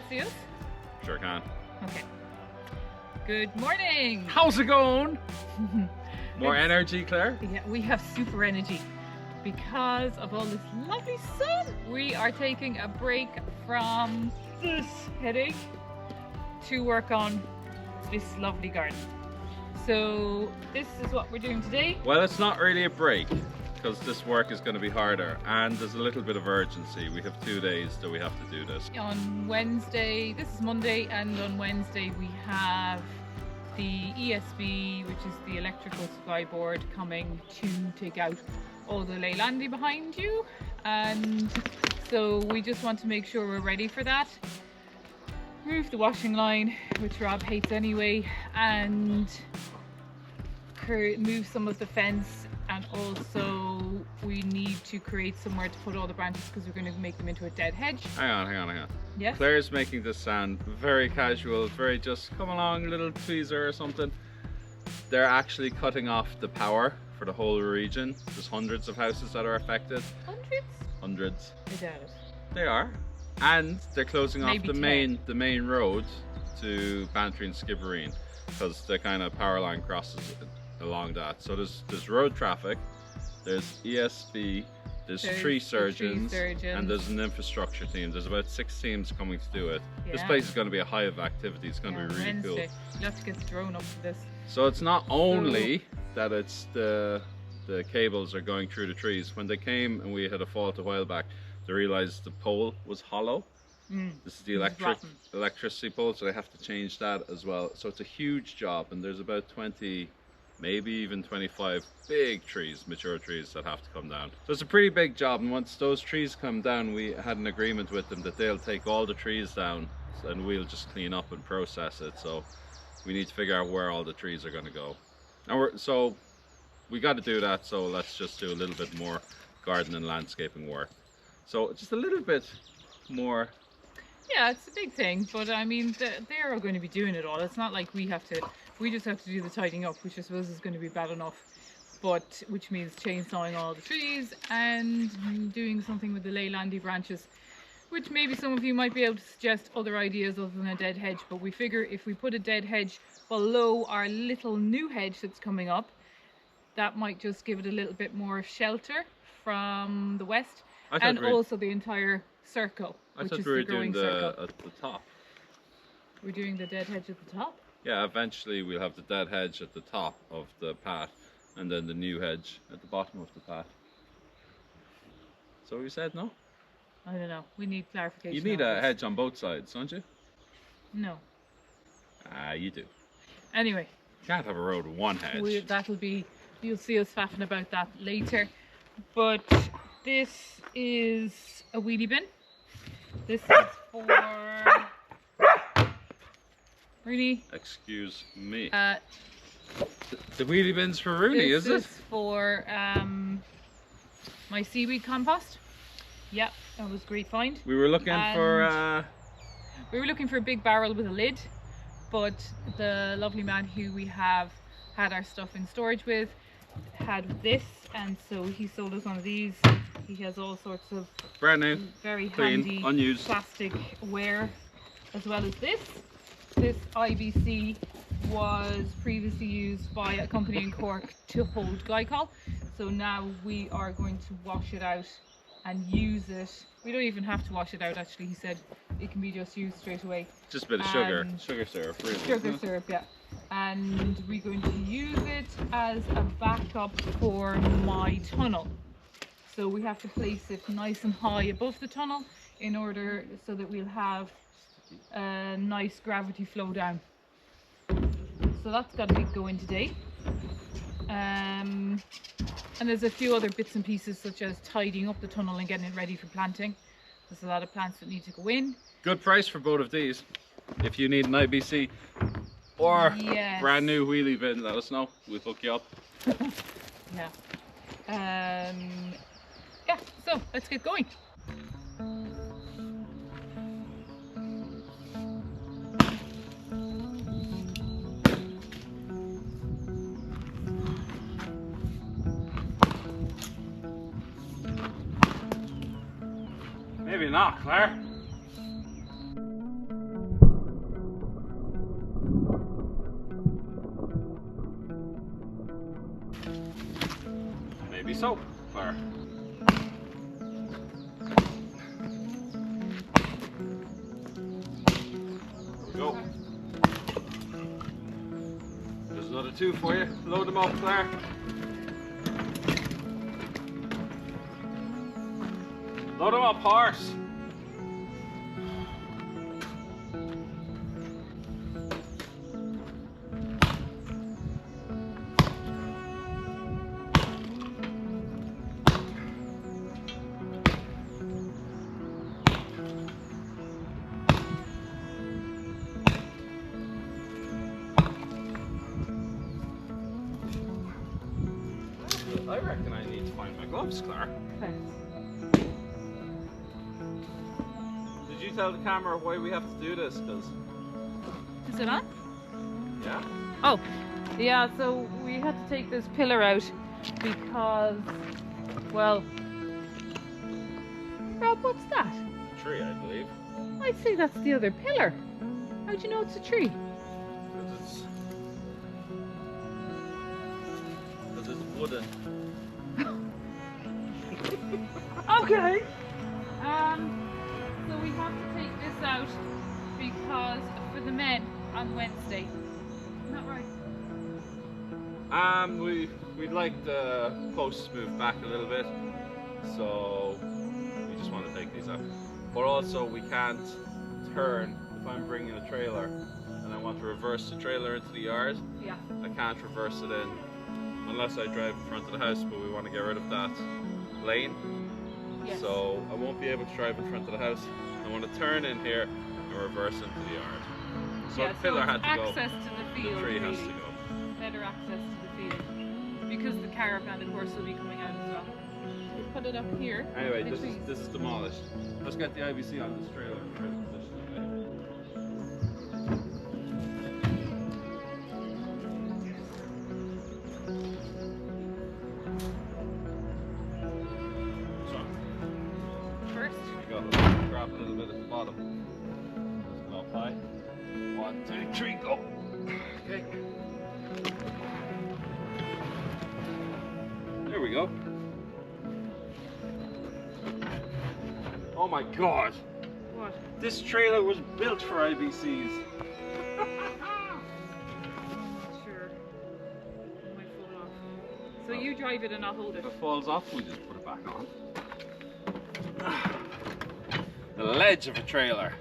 see us? Sure can. Okay. Good morning. How's it going? More energy, Claire? Yeah, we have super energy because of all this lovely sun. We are taking a break from this headache to work on this lovely garden. So this is what we're doing today. Well, it's not really a break because this work is going to be harder and there's a little bit of urgency. We have 2 days that we have to do this. On Wednesday, this is Monday, and on Wednesday we have the ESB, which is the electrical supply board, coming to take out all the ley landi behind you, and so we just want to make sure we're ready for that. Move the washing line, which Rob hates anyway, and move some of the fence, and also we need to create somewhere to put all the branches because we're going to make them into a dead hedge. Hang on. Yes? Claire's making this sound very casual, very just come along, little tweezer or something. They're actually cutting off the power for the whole region. There's hundreds of houses that are affected. Hundreds? Hundreds. I doubt it. They are. And they're closing off Maybe the main road to Bantry and Skibbereen because the kind of power line crosses along that. So there's road traffic, there's ESB, there's tree surgeons, and there's an infrastructure team. There's about 6 teams coming to do it. Yeah. This place is going to be a hive of activity. It's going to be really Wednesday. cool. You'll have to get the drone up for this. So it's not only that it's the cables are going through the trees. When they came and we had a fault a while back, they realized the pole was hollow. This is the electricity pole, so they have to change that as well. So it's a huge job, and there's about 20, maybe even 25 big trees, mature trees, that have to come down. So it's a pretty big job, and once those trees come down, we had an agreement with them that they'll take all the trees down and we'll just clean up and process it. So we need to figure out where all the trees are going to go. And so we got to do that, so let's just do a little bit more garden and landscaping work. So just a little bit more. Yeah, it's a big thing, but I mean, they're going to be doing it all. It's not like we just have to do the tidying up, which I suppose is going to be bad enough, but which means chainsawing all the trees and doing something with the ley landi branches, which maybe some of you might be able to suggest other ideas other than a dead hedge. But we figure if we put a dead hedge below our little new hedge that's coming up, that might just give it a little bit more shelter from the west, and also the entire circle, which is the growing circle. At the top. We're doing the dead hedge at the top? Yeah, eventually we'll have the dead hedge at the top of the path and then the new hedge at the bottom of the path. So you said no? I don't know. We need clarification. You need a hedge on both sides, don't you? No. Ah, you do. Anyway. You can't have a road with one hedge. You'll see us faffing about that later. But this is a wheelie bin. This is for... Rooney. Excuse me. The wheelie bin's for Rooney, is it? This is for my seaweed compost. Yep, that was a great find. We were looking for... We were looking for a big barrel with a lid, but the lovely man who we have had our stuff in storage with had this, and so he sold us one of these. He has all sorts of brand new, very clean, handy unused plastic ware, as well as this. This IBC was previously used by a company in Cork to hold glycol, so now we are going to wash it out and use it. We don't even have to wash it out, actually. He said it can be just used straight away. Just a bit of sugar syrup, really. Sugar syrup, yeah. And we're going to use it as a backup for my tunnel. So we have to place it nice and high above the tunnel in order so that we'll have a nice gravity flow down. So that's got to go in today. And there's a few other bits and pieces, such as tidying up the tunnel and getting it ready for planting. There's a lot of plants that need to go in. Good price for both of these. If you need an IBC or brand new wheelie bin, let us know. We'll hook you up. Yeah. Yeah, so let's get going. Maybe not, Claire. so, Claire. There we go. There's another 2 for you. Load them up, Claire. Load them up, horse. I reckon I need to find my gloves, Claire. Okay. Did you tell the camera why we have to do this? Because Is it on? yeah. Oh, yeah, so we had to take this pillar out because, well, Rob, what's that? Tree, I believe. I'd say that's the other pillar. How'd you know it's a tree? Because it's wooden. Okay. So we have to take this out because for the men on Wednesday. Isn't that right? We'd like the posts moved back a little bit, so we just want to take these out. But also we can't turn if I'm bringing a trailer and I want to reverse the trailer into the yard. Yeah. I can't reverse it in unless I drive in front of the house, but we want to get rid of that lane. Yes. So I won't be able to drive in front of the house. I want to turn in here and reverse into the yard. So yeah, the pillar so had to go. access to the field. The tree has really. to go. Better access to the field. Because the caravan, of course, will be coming out as well. We'll put it up here. Anyway, the trees. this is demolished. Let's get the IBC on this trailer and try to position it. So, First. you got to drop a little bit at the bottom. Just go up high. 1, 2, 3, go! Okay. There we go. Oh my god! What? This trailer was built for IBCs. Sure. It might fall off. So you drive it and I'll hold it. If it falls off, we just put it back on. The ledge of a trailer.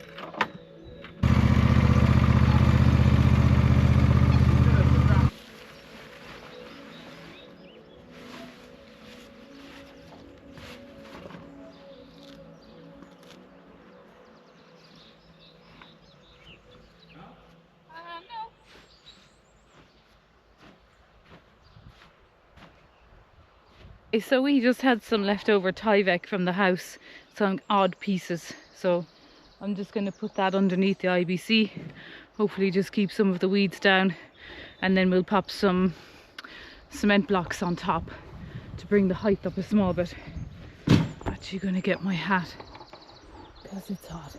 So we just had some leftover Tyvek from the house, some odd pieces. So I'm just going to put that underneath the IBC. Hopefully just keep some of the weeds down. And then we'll pop some cement blocks on top to bring the height up a small bit. Actually going to get my hat because it's hot.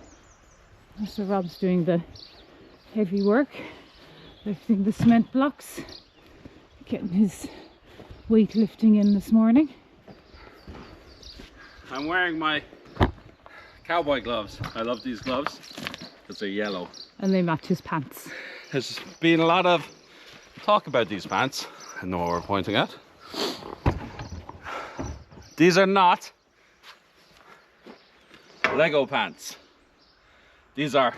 So Rob's doing the heavy work, lifting the cement blocks, getting his weightlifting in this morning. I'm wearing my cowboy gloves. I love these gloves because they're yellow. And they match his pants. There's been a lot of talk about these pants. I know what we're pointing at. These are not Lego pants. These are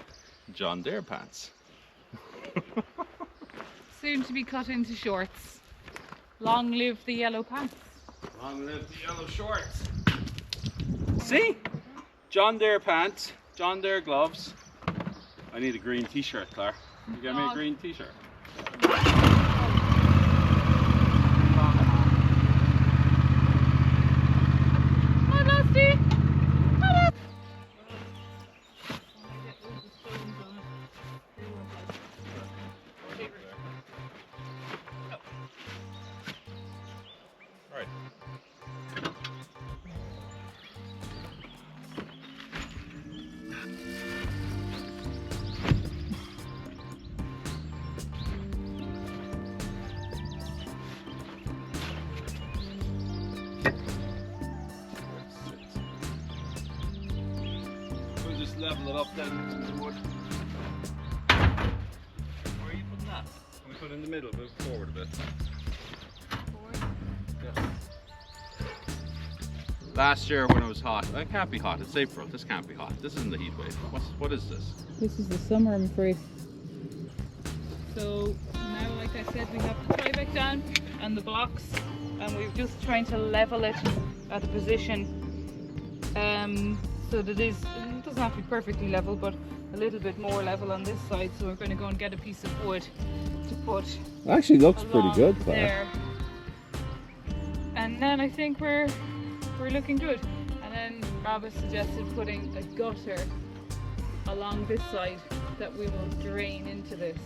John Deere pants. Soon to be cut into shorts. Long live the yellow pants. Long live the yellow shorts. See? John Deere pants, John Deere gloves. I need a green t-shirt, Claire. Can you get me a green t-shirt? Hi, Dusty. Hi, Right. level it up then with some wood. Where are you putting that? Can we put it in the middle, move forward a bit? Forward. Yeah. Last year when it was hot, it can't be hot, it's April, this can't be hot. This isn't the heat wave. What is this? This is the summer, I'm afraid. So now, like I said, we have the tieback down and the blocks, and we're just trying to level it at a position so that it doesn't have to be perfectly level, but a little bit more level on this side. So we're going to go and get a piece of wood to put. It actually looks pretty good, Claire. There. And then I think we're looking good. And then Robert suggested putting a gutter along this side that we will drain into this.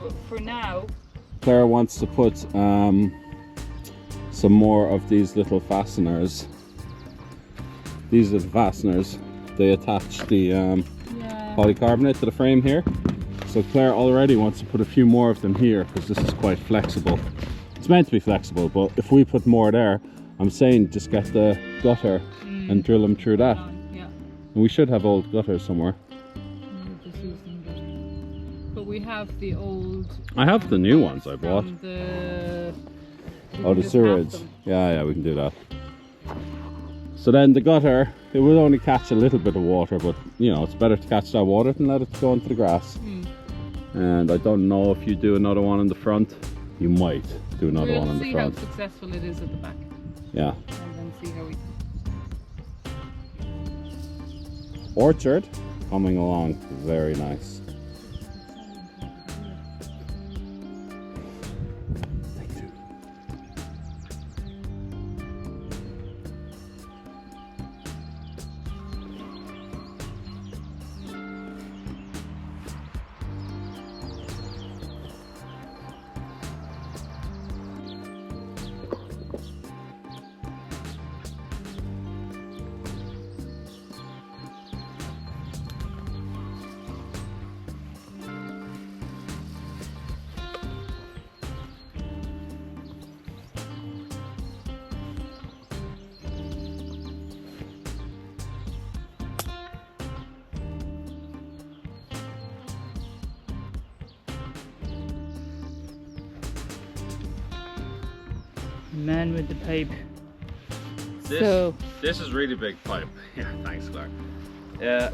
But for now, Claire wants to put some more of these little fasteners. These are the fasteners. They attach the polycarbonate to the frame here. So Claire already wants to put a few more of them here because this is quite flexible. It's meant to be flexible, but if we put more there, I'm saying just get the gutter and drill them through that. Yeah. And we should have old gutters somewhere. Just use them, but we have the old. I have the new ones I bought. The sewerage. Yeah, we can do that. So then the gutter, it will only catch a little bit of water, but you know, it's better to catch that water than let it go into the grass. And I don't know if you do another one in the front, you might do another one in the front. See how successful it is at the back. Yeah. And then see how we. Orchard coming along, very nice. Man with the pipe. This is really big pipe. Yeah, thanks, Claire.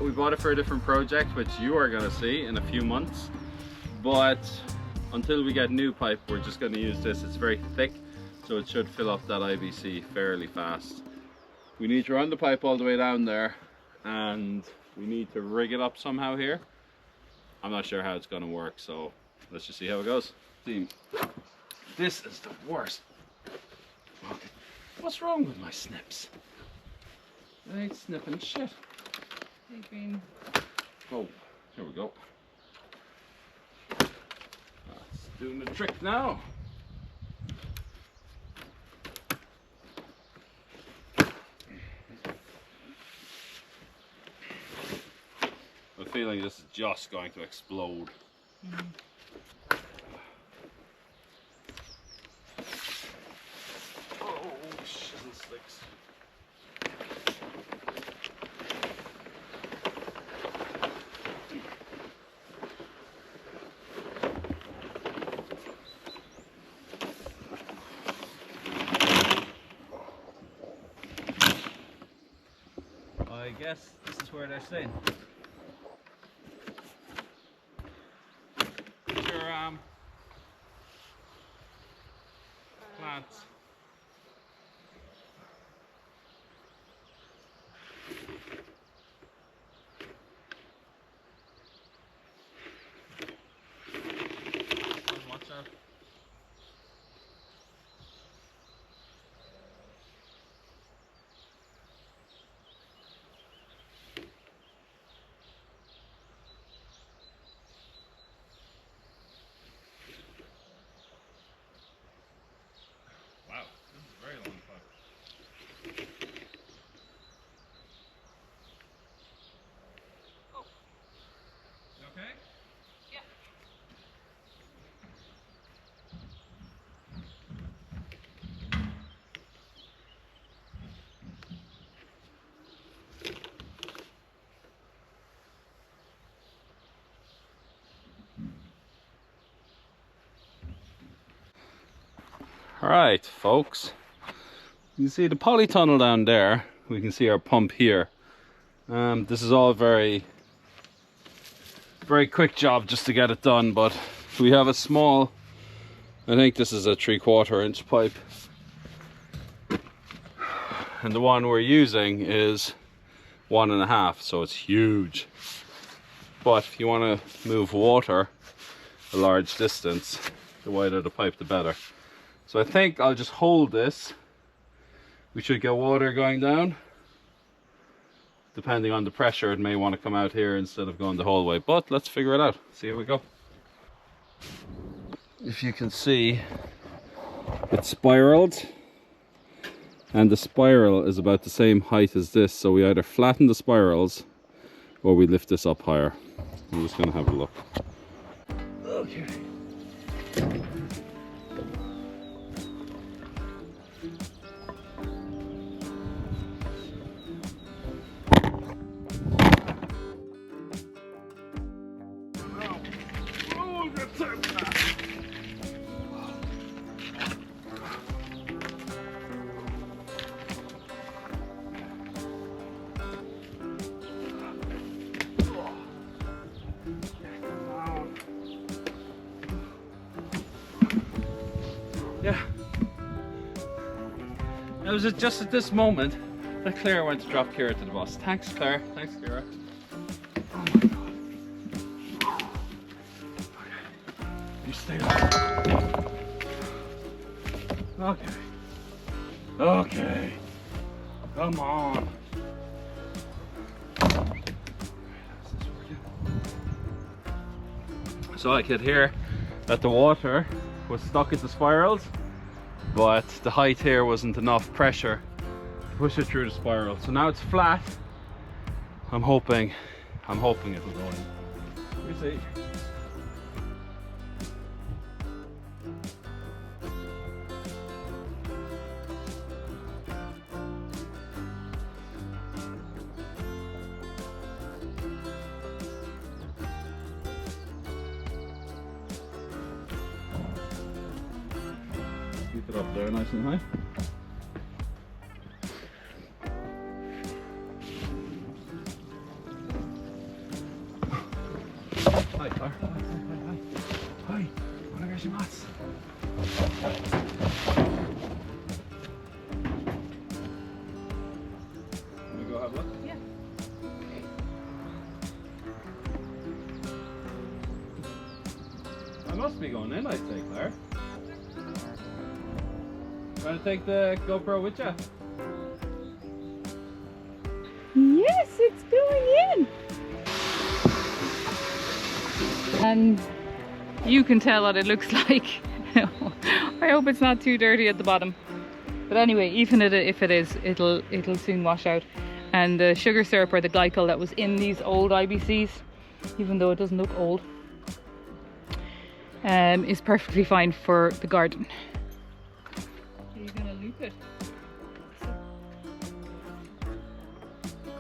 We bought it for a different project, which you are going to see in a few months. But until we get new pipe, we're just going to use this. It's very thick, so it should fill up that IBC fairly fast. We need to run the pipe all the way down there, and we need to rig it up somehow here. I'm not sure how it's going to work, so let's just see how it goes. This is the worst. What's wrong with my snips? I ain't snipping shit. They've been. Oh, here we go. That's doing the trick now. I'm feeling this is just going to explode. Slicks. I guess this is where they're staying. Your plants. Alright folks, you can see the polytunnel down there, we can see our pump here. This is all very quick job just to get it done, but we have a small, I think this is a 3/4 inch pipe, and the one we're using is 1.5, so it's huge. But if you want to move water a large distance, the wider the pipe the better. So I think I'll just hold this. We should get water going down. Depending on the pressure, it may want to come out here instead of going the whole way, but let's figure it out. See how we go. If you can see, it's spiraled, and the spiral is about the same height as this, so we either flatten the spirals or we lift this up higher. I'm just going to have a look. Okay. Yeah. It was just at this moment that Claire went to drop Kira to the bus. Thanks, Claire. Thanks, Kira. Oh my god. Okay. You stay there. Okay. Okay. Come on. So I could hear that the water was stuck in the spirals, but the height here wasn't enough pressure to push it through the spiral. So now it's flat. I'm hoping it'll go in. We see. Keep it up there nice and high. Hi, Claire. Hi. Wanna get your mats? Can we go have a look? Yeah. I must be going in, I'd say, Claire. Trying to take the GoPro with you? Yes, it's going in. And you can tell what it looks like. I hope it's not too dirty at the bottom. But anyway, even if it is, it'll soon wash out. And the sugar syrup or the glycol that was in these old IBCs, even though it doesn't look old, is perfectly fine for the garden. Are you gonna loop it?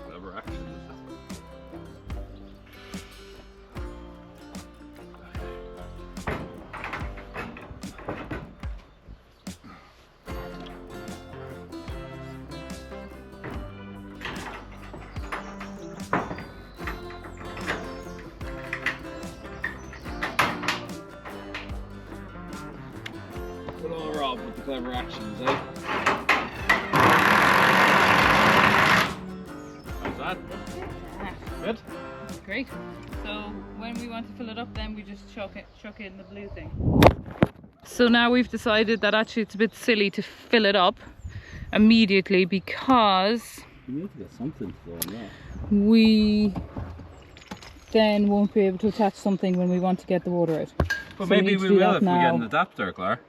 Clever action. Good old Rob with the clever actions, eh? How's that? Good? Great. So when we want to fill it up, then we just chuck in the blue thing. So now we've decided that actually it's a bit silly to fill it up immediately because You need to get something to go on that. we then won't be able to attach something when we want to get the water out. But So maybe need to we do will that if we get an now. adapter, Claire.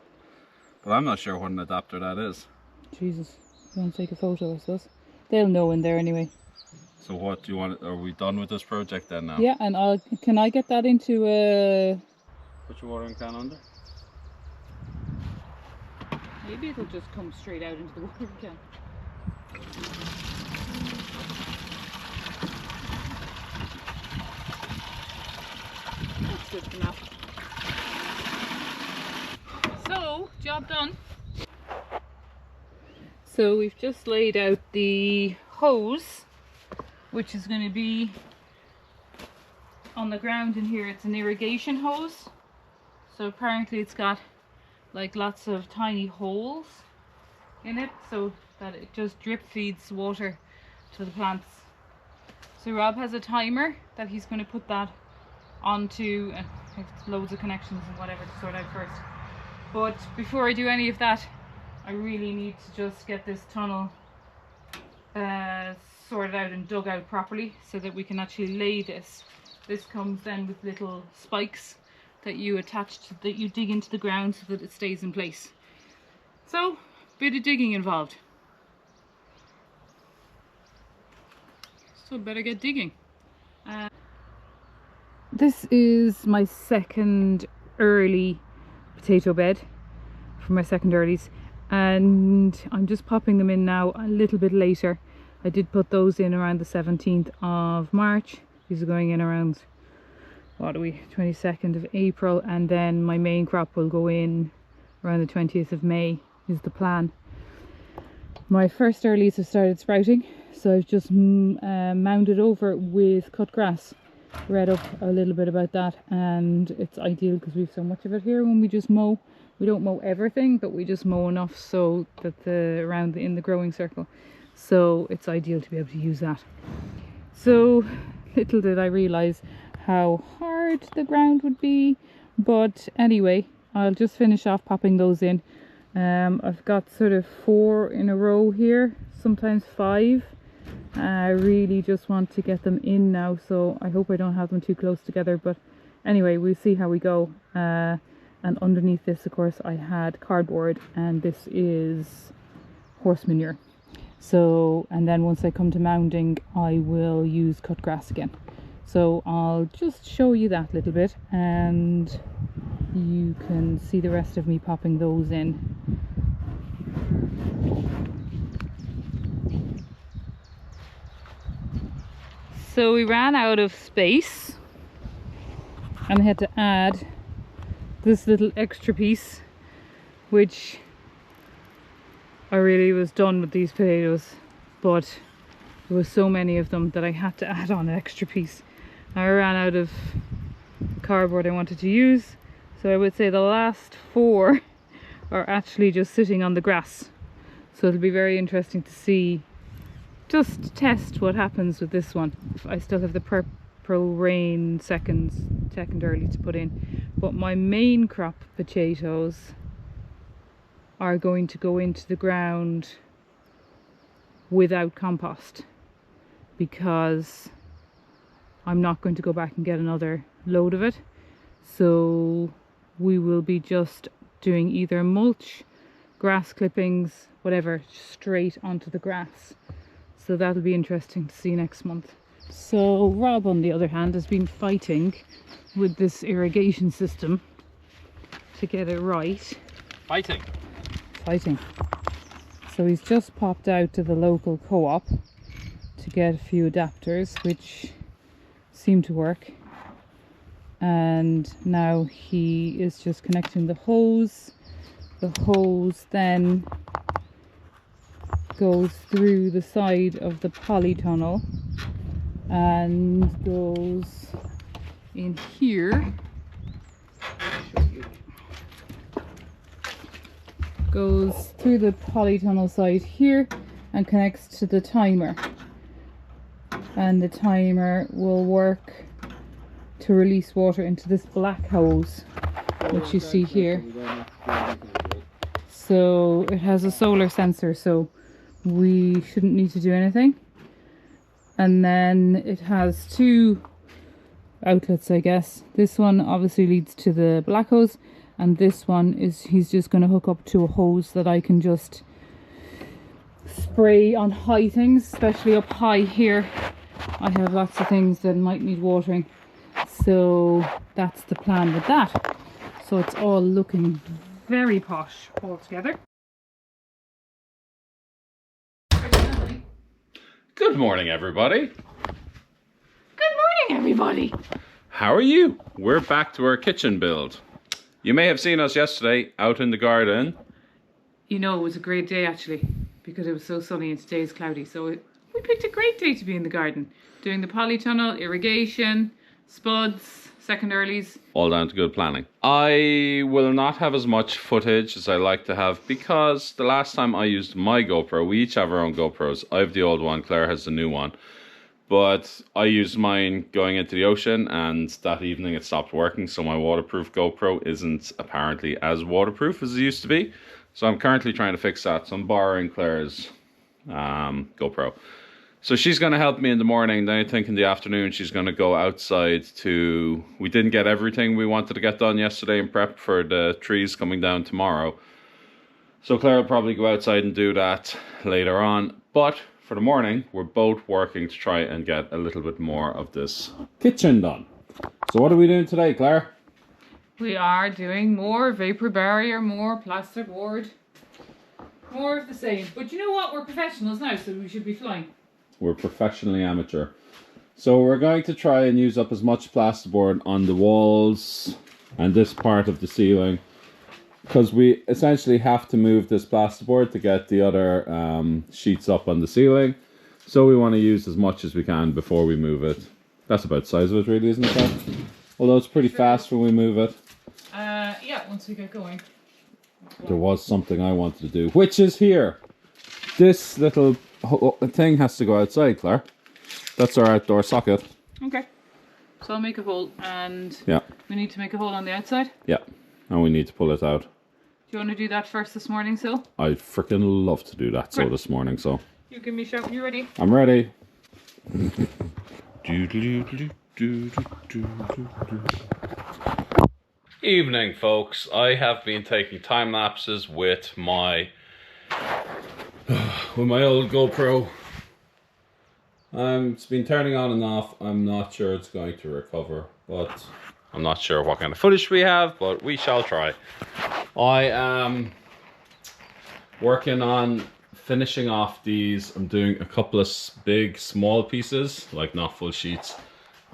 But I'm not sure what an adapter that is. Jesus, you want to take a photo, I suppose. They'll know in there anyway. So what do you want? Are we done with this project then now? Yeah, and can I get that into a... Put your watering can under. Maybe it'll just come straight out into the water can. That's good for now. So, job done. So we've just laid out the hose, which is going to be on the ground in here. It's an irrigation hose. So apparently it's got like lots of tiny holes in it so that it just drip feeds water to the plants. So Rob has a timer that he's going to put that onto, loads of connections and whatever to sort out first. But before I do any of that, I really need to just get this tunnel sorted out and dug out properly so that we can actually lay this. This comes then with little spikes that you attach to, that you dig into the ground so that it stays in place. So, bit of digging involved. So better get digging. This is my second early potato bed for my second earlies, and I'm just popping them in now a little bit later. I did put those in around the 17th of March. These are going in around, what are we, 22nd of April, and then my main crop will go in around the 20th of May is the plan. My first earlies have started sprouting, so I've just mounded over with cut grass. Read up a little bit about that, and it's ideal because we've so much of it here. When we just mow, we don't mow everything, but we just mow enough so that in the growing circle, so it's ideal to be able to use that. So little did I realize how hard the ground would be, but anyway, I'll just finish off popping those in. I've got sort of 4 in a row here, sometimes 5. I really just want to get them in now, so I hope I don't have them too close together, but anyway, we'll see how we go. And underneath this, of course, I had cardboard, and this is horse manure. So, and then once I come to mounding, I will use cut grass again. So I'll just show you that little bit, and you can see the rest of me popping those in. So we ran out of space and I had to add this little extra piece, which I really was done with these potatoes, but there were so many of them that I had to add on an extra piece. I ran out of cardboard I wanted to use, so I would say the last 4 are actually just sitting on the grass. So it'll be very interesting to see, just test what happens with this one. I still have the Purple Rain second early to put in, but my main crop potatoes are going to go into the ground without compost, because I'm not going to go back and get another load of it. So we will be just doing either mulch, grass clippings, whatever, straight onto the grass. So that'll be interesting to see next month. So Rob, on the other hand, has been fighting with this irrigation system to get it right. Fighting. So he's just popped out to the local co-op to get a few adapters, which seem to work. And now he is just connecting the hose. The hose then goes through the side of the polytunnel and goes in here. Goes through the polytunnel side here and connects to the timer. And the timer will work to release water into this black hose, which you see here. So it has a solar sensor, so we shouldn't need to do anything. And then it has 2 outlets, I guess. This one obviously leads to the black hose, and this one is, he's just going to hook up to a hose that I can just spray on high things, especially up high here. I have lots of things that might need watering, so that's the plan with that. So it's all looking very posh all together. Good morning, everybody. Good morning, everybody. How are you? We're back to our kitchen build. You may have seen us yesterday out in the garden. You know, it was a great day actually, because it was so sunny and today's cloudy. So we picked a great day to be in the garden, doing the polytunnel, irrigation, spuds, secondaries. All down to good planning. I will not have as much footage as I like to have because the last time I used my GoPro, we each have our own GoPros. I have the old one, Claire has the new one. But I used mine going into the ocean, and that evening it stopped working, so my waterproof GoPro isn't apparently as waterproof as it used to be. So I'm currently trying to fix that, so I'm borrowing Claire's GoPro. So she's going to help me in the morning, then I think in the afternoon she's going to go outside to... We didn't get everything we wanted to get done yesterday in prep for the trees coming down tomorrow. So Claire will probably go outside and do that later on, but... For the morning, we're both working to try and get a little bit more of this kitchen done. So what are we doing today, Claire? We are doing more vapor barrier, more plasterboard, more of the same. But you know what? We're professionals now, so we should be flying. We're professionally amateur. So we're going to try and use up as much plasterboard on the walls and this part of the ceiling, because we essentially have to move this plasterboard to get the other sheets up on the ceiling. So we want to use as much as we can before we move it. That's about the size of it really, isn't it, Claire? Although it's pretty fast when we move it. Yeah, once we get going. There was something I wanted to do, which is here. This little thing has to go outside, Claire. That's our outdoor socket. Okay. So I'll make a hole, and yeah, we need to make a hole on the outside? Yeah, and we need to pull it out. Do you want to do that first this morning, Sil? I'd freaking love to do that this morning, so. You give me a shout when you're ready. I'm ready. Evening, folks. I have been taking time lapses with my old GoPro. It's been turning on and off. I'm not sure it's going to recover, but I'm not sure what kind of footage we have, but we shall try. I am working on finishing off these. I'm doing a couple of big, small pieces, like not full sheets.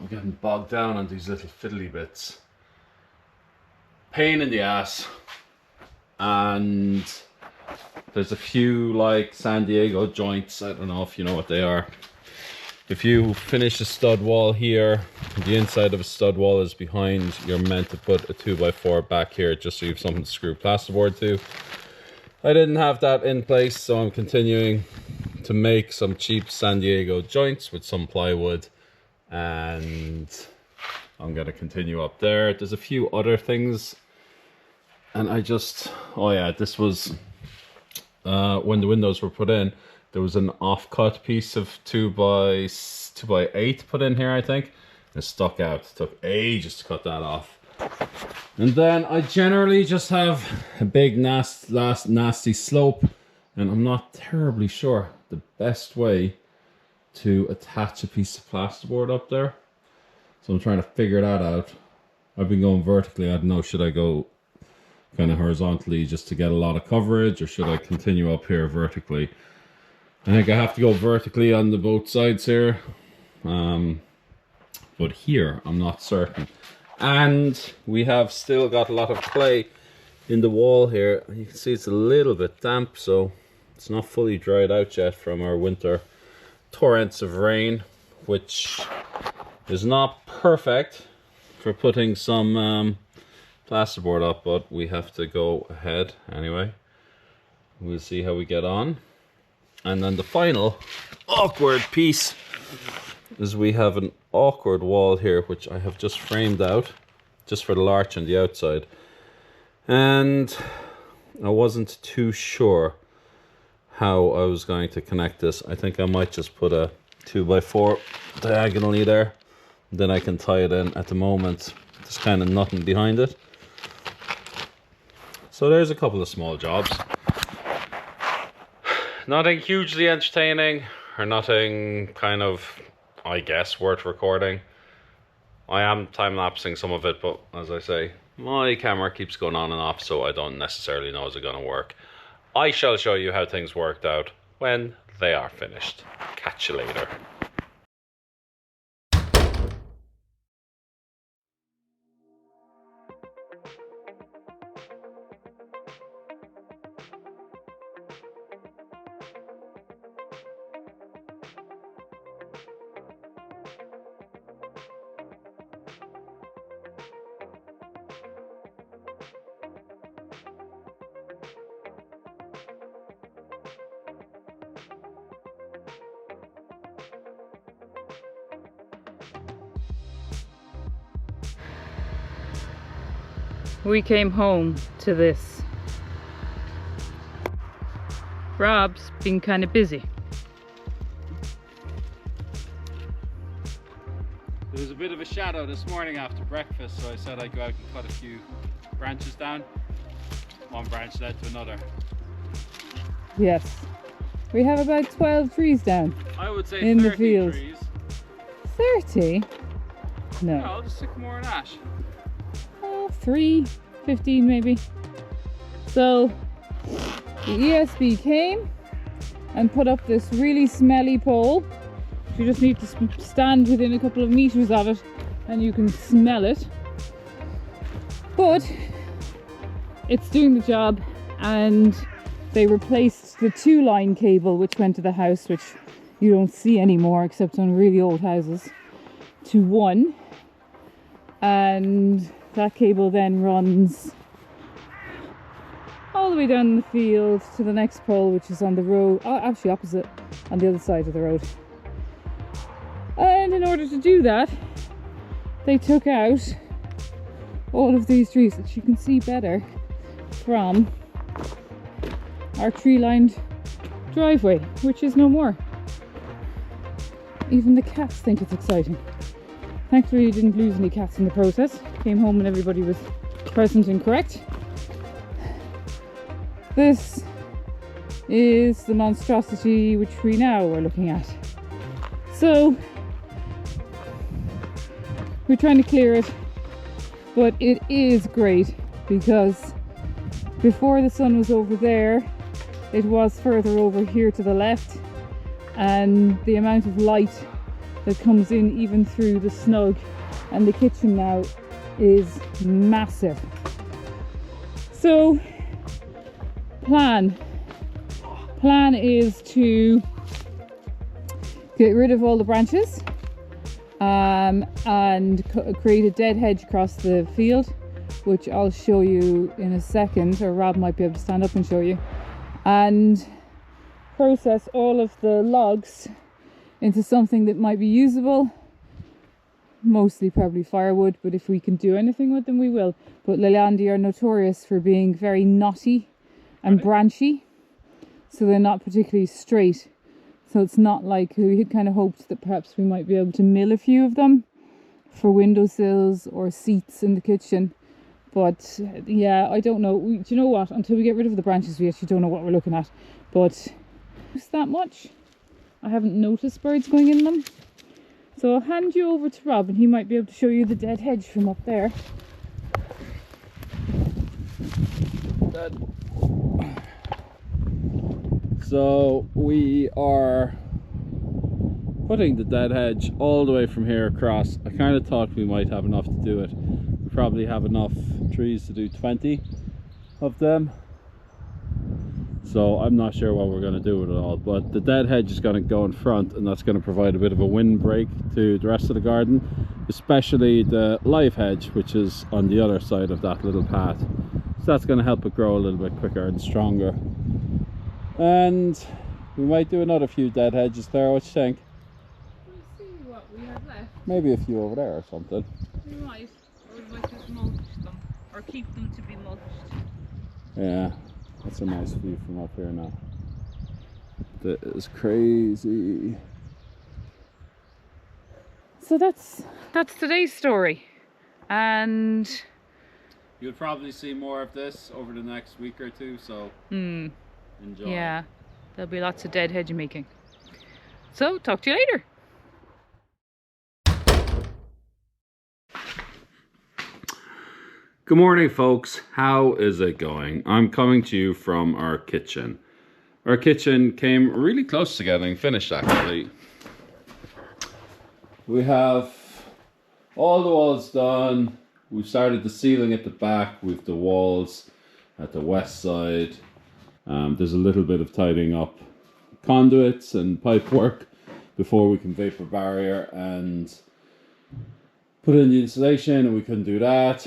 I'm getting bogged down on these little fiddly bits. Pain in the ass. And there's a few like San Diego joints. I don't know if you know what they are. If you finish a stud wall here, the inside of a stud wall is behind. You're meant to put a 2x4 back here just so you have something to screw plasterboard to. I didn't have that in place, so I'm continuing to make some cheap San Diego joints with some plywood. And I'm going to continue up there. There's a few other things. And I just... Oh yeah, this was... when the windows were put in, there was an off-cut piece of 2x8 put in here, I think. It stuck out. It took ages to cut that off. And then I generally just have a big nasty slope, and I'm not terribly sure the best way to attach a piece of plasterboard up there. So I'm trying to figure that out. I've been going vertically. I don't know, should I go kind of horizontally just to get a lot of coverage, or should I continue up here vertically? I think I have to go vertically on the both sides here, but here I'm not certain. And we have still got a lot of clay in the wall here. You can see it's a little bit damp, so it's not fully dried out yet from our winter torrents of rain, which is not perfect for putting some plasterboard up, but we have to go ahead anyway. We'll see how we get on. And then the final awkward piece is we have an awkward wall here, which I have just framed out just for the larch on the outside. And I wasn't too sure how I was going to connect this. I think I might just put a 2x4 diagonally there. Then I can tie it in. At the moment, there's kind of nothing behind it. So there's a couple of small jobs. Nothing hugely entertaining, or nothing kind of, I guess, worth recording. I am time-lapsing some of it, but as I say, my camera keeps going on and off, so I don't necessarily know is it going to work. I shall show you how things worked out when they are finished. Catch you later. we came home to this. Rob's been kind of busy. There was a bit of a shadow this morning after breakfast, so I said I'd go out and cut a few branches down. One branch led to another. Yes. We have about 12 trees down. I would say in 30 the field. trees. 30? No. No, I'll just stick more in ash. 3, 15 maybe. So the ESB came and put up this really smelly pole. You just need to stand within a couple of meters of it and you can smell it. But it's doing the job, and they replaced the 2-line cable which went to the house, which you don't see anymore except on really old houses, to 1. And that cable then runs all the way down the field to the next pole, which is on the road, actually opposite, on the other side of the road. And in order to do that, they took out all of these trees, which you can see better from our tree-lined driveway, which is no more. Even the cats think it's exciting. Thankfully, we didn't lose any cats in the process. Came home and everybody was present and correct. This is the monstrosity which we now are looking at. So we're trying to clear it, but it is great because before the sun was over there, it was further over here to the left, and the amount of light that comes in even through the snug and the kitchen now is massive. So plan is to get rid of all the branches and create a dead hedge across the field, which I'll show you in a second, or Rob might be able to stand up and show you, and process all of the logs into something that might be usable, mostly probably firewood, but if we can do anything with them we will. But Leylandii are notorious for being very knotty and branchy, so they're not particularly straight. So it's not like, we had kind of hoped that perhaps we might be able to mill a few of them for windowsills or seats in the kitchen. But yeah, I don't know. Do you know what? Until we get rid of the branches, we actually don't know what we're looking at. But it's that much. I haven't noticed birds going in them. So I'll hand you over to Rob and he might be able to show you the dead hedge from up there. So we are putting the dead hedge all the way from here across. I kind of thought we might have enough to do it. We probably have enough trees to do 20 of them. So I'm not sure what we're going to do with it all, but the dead hedge is going to go in front, and that's going to provide a bit of a windbreak to the rest of the garden, especially the live hedge, which is on the other side of that little path. So that's going to help it grow a little bit quicker and stronger. And we might do another few dead hedges there. What do you think? We'll see what we have left. Maybe a few over there or something. We might, or we might just mulch them, or keep them to be mulched. Yeah, that's a nice view from up here now. That is crazy. So that's today's story, and you'll probably see more of this over the next week or two, so enjoy. Yeah, there'll be lots of dead hedge making. So talk to you later. Good morning, folks. How is it going? I'm coming to you from our kitchen. Our kitchen came really close to getting finished, actually. We have all the walls done. We've started the ceiling at the back with the walls at the west side. There's a little bit of tidying up conduits and pipe work before we can vapor barrier and put in the insulation, and we couldn't do that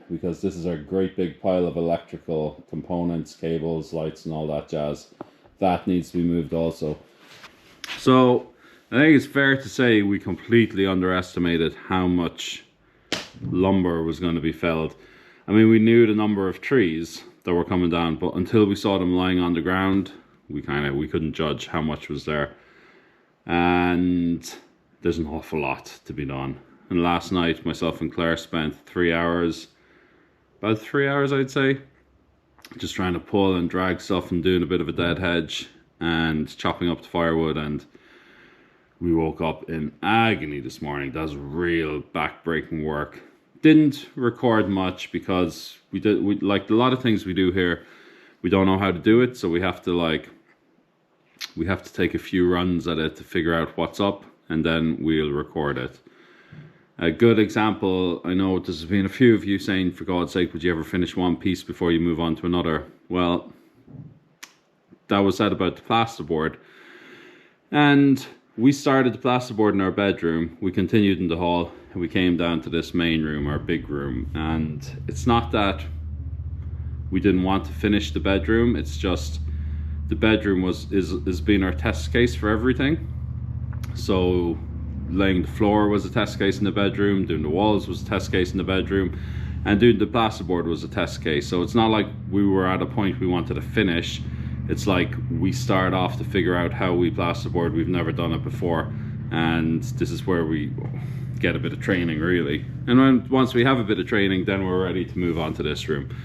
because this is our great big pile of electrical components, cables, lights and all that jazz. That needs to be moved also. So I think it's fair to say we completely underestimated how much lumber was going to be felled. I mean, we knew the number of trees that were coming down, but until we saw them lying on the ground, we couldn't judge how much was there. And there's an awful lot to be done. And last night, myself and Claire spent 3 hours, about 3 hours I'd say, just trying to pull and drag stuff and doing a bit of a dead hedge and chopping up the firewood. And we woke up in agony this morning. That's real back-breaking work. Didn't record much because we like a lot of things we do here, we don't know how to do it, so we have to take a few runs at it to figure out what's up, and then we'll record it. A good example, I know there's been a few of you saying, for God's sake, would you ever finish one piece before you move on to another? Well, that was said about the plasterboard. And we started the plasterboard in our bedroom, we continued in the hall, and we came down to this main room, our big room. And it's not that we didn't want to finish the bedroom, it's just the bedroom is being our test case for everything. So laying the floor was a test case in the bedroom, doing the walls was a test case in the bedroom, and doing the plasterboard was a test case. So it's not like we were at a point we wanted to finish. It's like we start off to figure out how we plasterboard. We've never done it before, and this is where we get a bit of training really. And once we have a bit of training, then we're ready to move on to this room.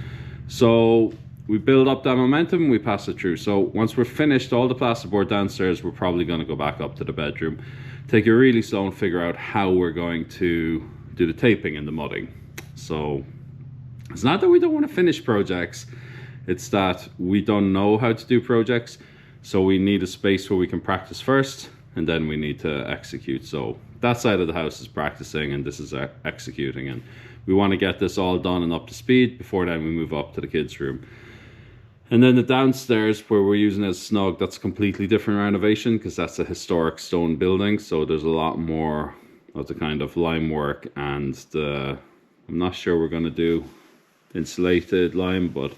So we build up that momentum, we pass it through. So once we're finished all the plasterboard downstairs, we're probably going to go back up to the bedroom, take it really slow and figure out how we're going to do the taping and the mudding. So it's not that we don't want to finish projects, it's that we don't know how to do projects. So we need a space where we can practice first, and then we need to execute. So that side of the house is practicing, and this is executing. And we want to get this all done and up to speed before then we move up to the kids' room. And then the downstairs, where we're using it as snug, that's a completely different renovation because that's a historic stone building. So there's a lot more of the kind of lime work, and I'm not sure we're going to do insulated lime, but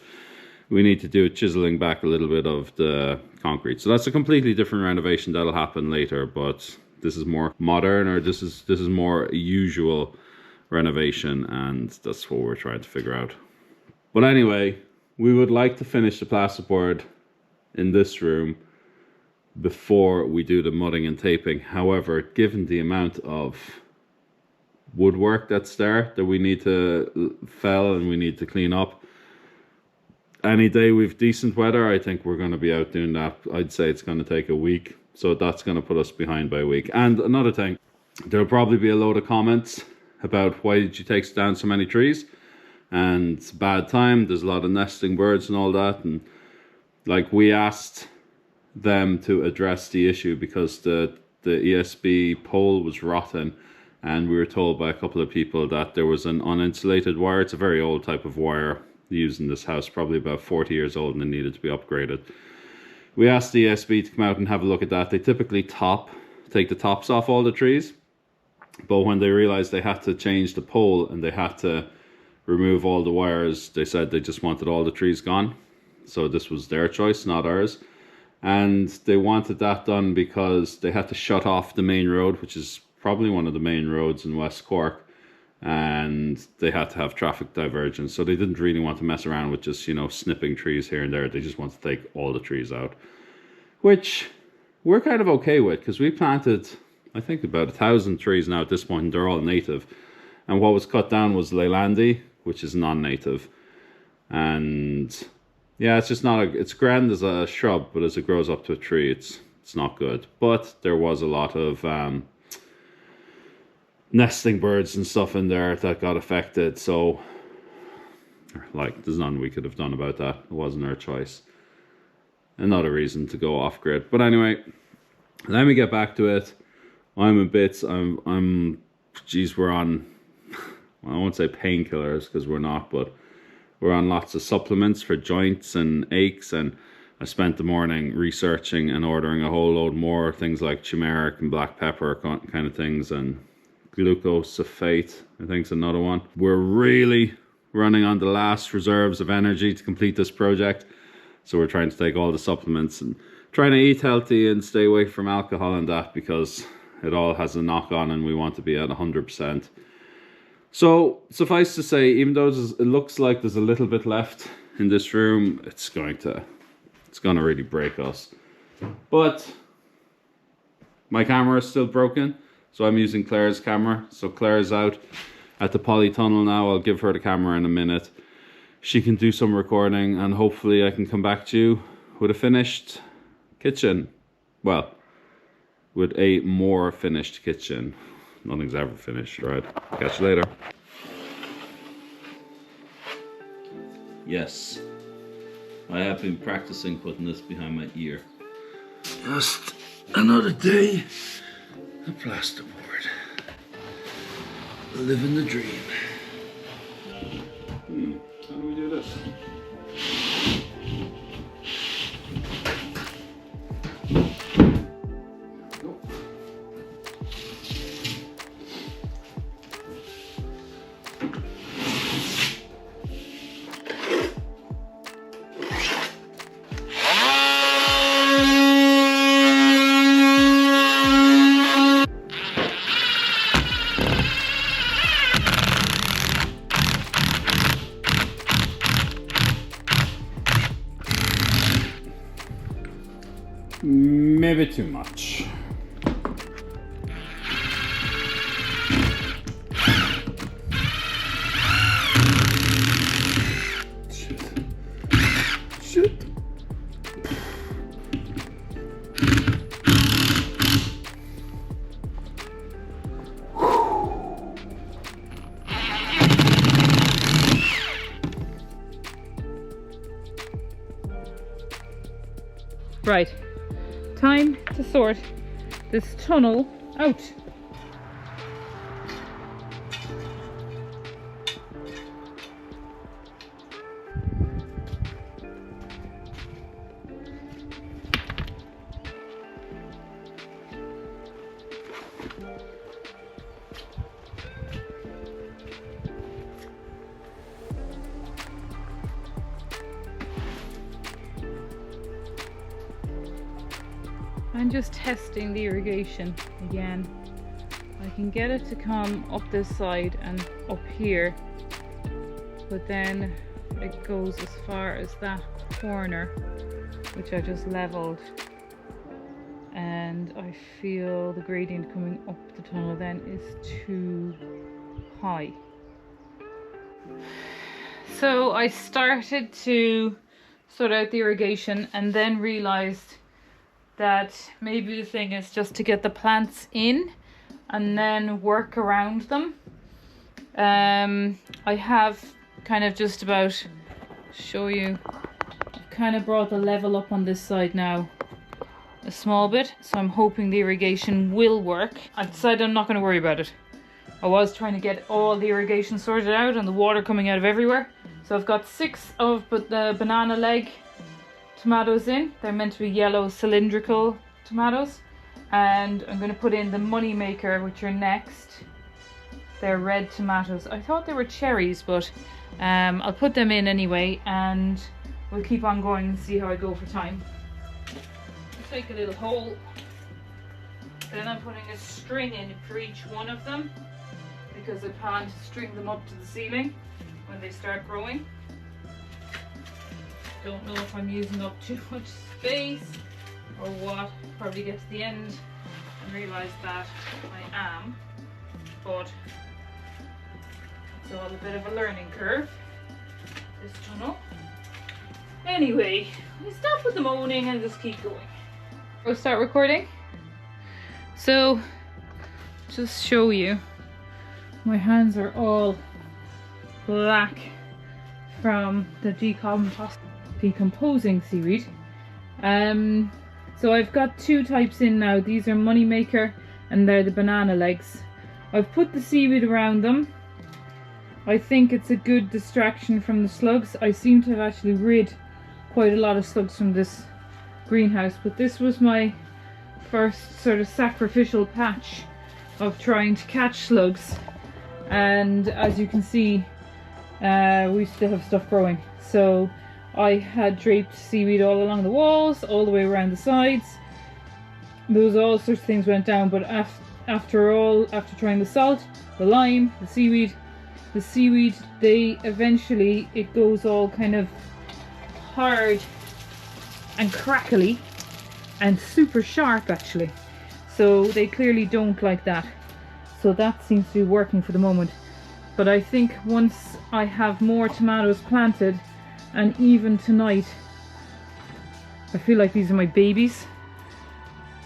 we need to do chiseling back a little bit of the concrete. So that's a completely different renovation that'll happen later, but this is more modern, or this is more usual renovation, and that's what we're trying to figure out. But anyway, we would like to finish the plasterboard in this room before we do the mudding and taping. However, given the amount of woodwork that's there that we need to fell and we need to clean up, any day we've decent weather, I think we're going to be out doing that. I'd say it's going to take a week, so that's going to put us behind by a week. And another thing, there'll probably be a load of comments about why did you take down so many trees, and it's a bad time, there's a lot of nesting birds and all that. And like, we asked them to address the issue because the ESB pole was rotten, and we were told by a couple of people that there was an uninsulated wire. It's a very old type of wire used in this house, probably about 40 years old, and it needed to be upgraded. We asked the ESB to come out and have a look at that. They typically take the tops off all the trees, but when they realized they had to change the pole and they had to remove all the wires, they said they just wanted all the trees gone. So this was their choice, not ours. And they wanted that done because they had to shut off the main road, which is probably one of the main roads in West Cork, and they had to have traffic divergence. So they didn't really want to mess around with just, snipping trees here and there. They just want to take all the trees out, which we're kind of okay with, because we planted, I think, about 1,000 trees now at this point, and they're all native. And what was cut down was Leylandi, which is non-native. And yeah, it's just not it's grand as a shrub, but as it grows up to a tree, it's not good. But there was a lot of nesting birds and stuff in there that got affected. So, like, there's nothing we could have done about that. It wasn't our choice. Another reason to go off grid. But anyway, let me get back to it. I'm in bits. Geez, we're on, I won't say painkillers because we're not, but we're on lots of supplements for joints and aches. And I spent the morning researching and ordering a whole load more things like turmeric and black pepper kind of things, and glucosulfate, I think, is another one. We're really running on the last reserves of energy to complete this project, so we're trying to take all the supplements and trying to eat healthy and stay away from alcohol and that, because it all has a knock on and we want to be at 100%. So suffice to say, even though it looks like there's a little bit left in this room, it's gonna really break us. But my camera is still broken, so I'm using Claire's camera. So Claire's out at the Polytunnel now. I'll give her the camera in a minute. She can do some recording, and hopefully I can come back to you with a finished kitchen. Well, with a more finished kitchen. Nothing's ever finished, right? Catch you later. Yes, I have been practicing putting this behind my ear. Just another day of plasterboard. Living the dream. How do we do this? Maybe too much. Shit. Right. Time to sort this tunnel out. I'm just testing the irrigation again. I can get it to come up this side and up here, but then it goes as far as that corner, which I just leveled, and I feel the gradient coming up the tunnel then is too high. So I started to sort out the irrigation and then realized that maybe the thing is just to get the plants in and then work around them. I have kind of just about show you, kind of brought the level up on this side now a small bit, so I'm hoping the irrigation will work. I decided I'm not going to worry about it. I was trying to get all the irrigation sorted out and the water coming out of everywhere. So I've got 6 of the banana leg tomatoes in. They're meant to be yellow cylindrical tomatoes, and I'm going to put in the money maker, which are next. They're red tomatoes. I thought they were cherries, but I'll put them in anyway, and we'll keep on going and see how I go for time. I'll take a little hole, then I'm putting a string in for each one of them, because I plan to string them up to the ceiling when they start growing. Don't know if I'm using up too much space or what. Probably get to the end and realise that I am, but it's all a bit of a learning curve, this tunnel. Anyway, I stop with the moaning and just keep going. I'll start recording. So, just show you, my hands are all black from the decomposing seaweed. So I've got 2 types in now. These are moneymaker and they're the banana legs. I've put the seaweed around them. I think it's a good distraction from the slugs. I seem to have actually rid quite a lot of slugs from this greenhouse, but this was my first sort of sacrificial patch of trying to catch slugs, and as you can see, we still have stuff growing. So I had draped seaweed all along the walls, all the way around the sides. There was all sorts of things went down, but after trying the salt, the lime, the seaweed, the seaweed, it goes all kind of hard and crackly and super sharp actually. So they clearly don't like that. So that seems to be working for the moment. But I think once I have more tomatoes planted, and even tonight, I feel like these are my babies.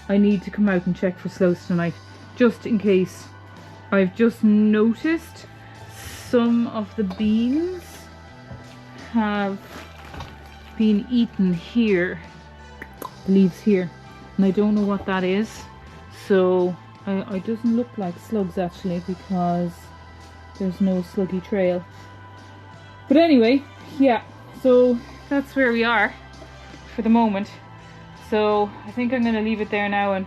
I need to come out and check for slows tonight, just in case. I've just noticed some of the beans have been eaten here, leaves here, and I don't know what that is. So it doesn't look like slugs actually, because there's no sluggy trail. But anyway, yeah, so that's where we are for the moment. So I think I'm going to leave it there now and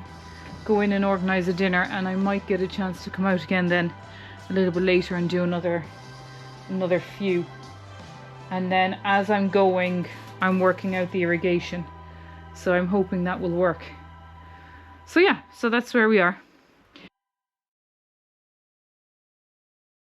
go in and organize a dinner, and I might get a chance to come out again then a little bit later and do another few. And then as I'm going, I'm working out the irrigation, so I'm hoping that will work. So yeah, so that's where we are.